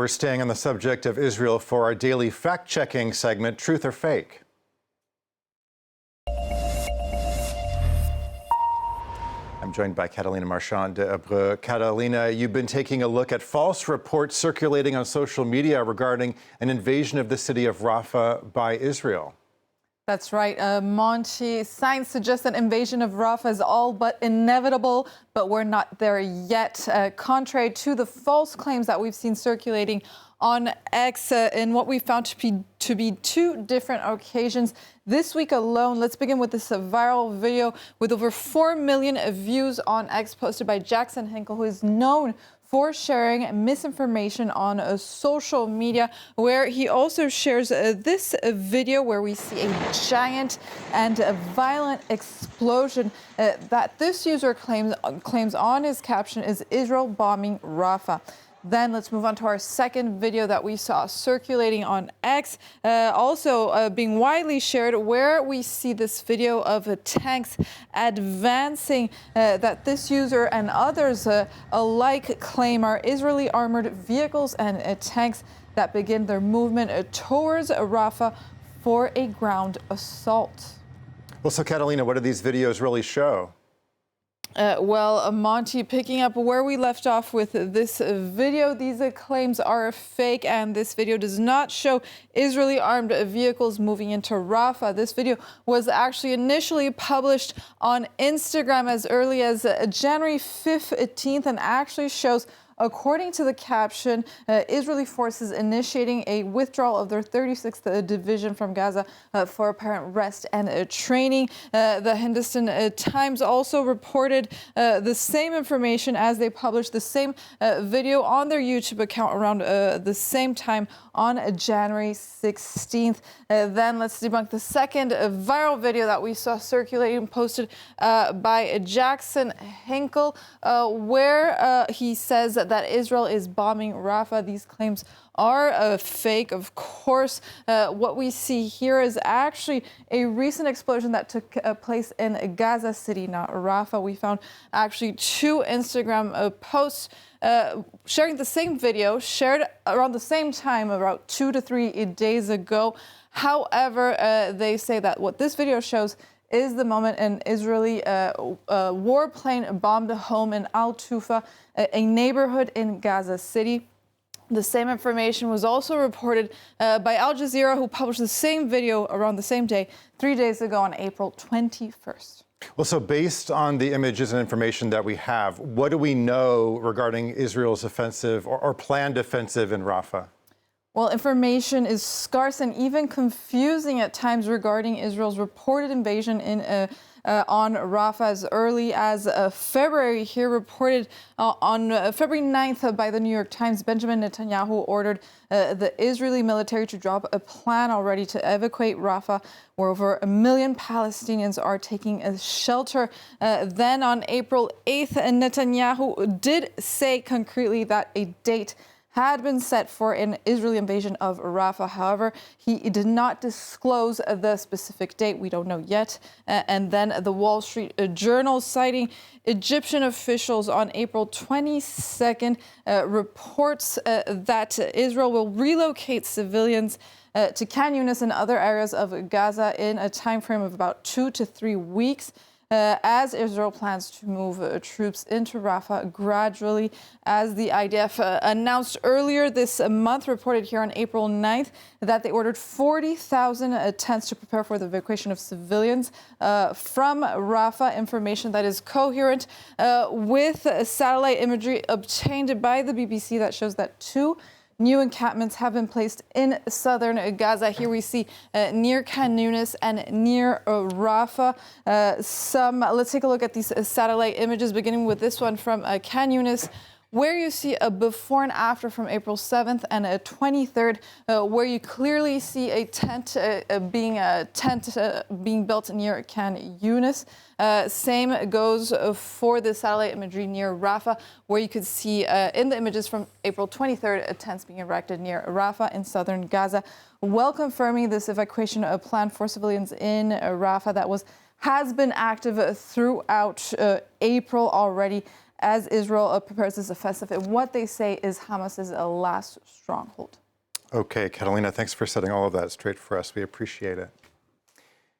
we're staying on the subject of Israel for our daily fact-checking segment, Truth or Fake. I'm joined by Catalina Marchand de Abreu. Catalina, you've been taking a look at false reports circulating on social media regarding an invasion of the city of Rafah by Israel. That's right, Monty. Signs suggest that invasion of Rafah is all but inevitable, but we're not there yet. Contrary to the false claims that we've seen circulating on X in what we found to be two different occasions this week alone. Let's begin with this viral video with over 4 million views on X posted by Jackson Hinkle, who is known for sharing misinformation on social media, where he also shares this video where we see a giant and a violent explosion that this user claims on his caption is Israel bombing Rafah. Then let's move on to our second video that we saw circulating on X, also being widely shared, where we see this video of tanks advancing that this user and others alike claim are Israeli armored vehicles and tanks that begin their movement towards Rafah for a ground assault. Well, so Catalina, what do these videos really show? Monty, picking up where we left off with this video, these claims are fake, and this video does not show Israeli armed vehicles moving into Rafah. This video was actually initially published on Instagram as early as January 15th and actually shows, according to the caption, Israeli forces initiating a withdrawal of their 36th Division from Gaza for apparent rest and training. The Hindustan Times also reported the same information as they published the same video on their YouTube account around the same time on January 16th. Then let's debunk the second viral video that we saw circulating, posted by Jackson Hinkle, where he says that Israel is bombing Rafah. These claims are fake, of course. What we see here is actually a recent explosion that took place in Gaza City, not Rafah. We found actually two Instagram posts sharing the same video, shared around the same time, about 2 to 3 days ago. However, they say that what this video shows is the moment an Israeli warplane bombed a home in Al-Tufa, a neighborhood in Gaza City. The same information was also reported by Al Jazeera, who published the same video around the same day, 3 days ago on April 21st. Well, so based on the images and information that we have, what do we know regarding Israel's offensive or planned offensive in Rafah? Well, information is scarce and even confusing at times regarding Israel's reported invasion on Rafah as early as February. Here reported on February 9th by the New York Times, Benjamin Netanyahu ordered the Israeli military to drop a plan already to evacuate Rafah, where over 1 million Palestinians are taking a shelter. Then on April 8th, Netanyahu did say concretely that a date had been set for an Israeli invasion of Rafah. However, he did not disclose the specific date. We don't know yet. And then the Wall Street Journal, citing Egyptian officials on April 22nd, reports that Israel will relocate civilians to Khan Yunis and other areas of Gaza in a time frame of about 2 to 3 weeks. As Israel plans to move troops into Rafah gradually, as the IDF announced earlier this month, reported here on April 9th, that they ordered 40,000 tents to prepare for the evacuation of civilians from Rafah. Information that is coherent with satellite imagery obtained by the BBC that shows that 2 new encampments have been placed in southern Gaza. Here we see near Khan Yunis and near Rafah. Let's take a look at these satellite images, beginning with this one from Khan Yunis, where you see a before and after from April 7th and 23rd, where you clearly see a tent being built near Khan Yunis. Same goes for the satellite imagery near Rafah, where you could see in the images from April 23rd, tents being erected near Rafah in southern Gaza, well confirming this evacuation plan for civilians in Rafah that has been active throughout April already, as Israel prepares this offensive in what they say is Hamas's last stronghold. Okay, Catalina, thanks for setting all of that straight for us. We appreciate it.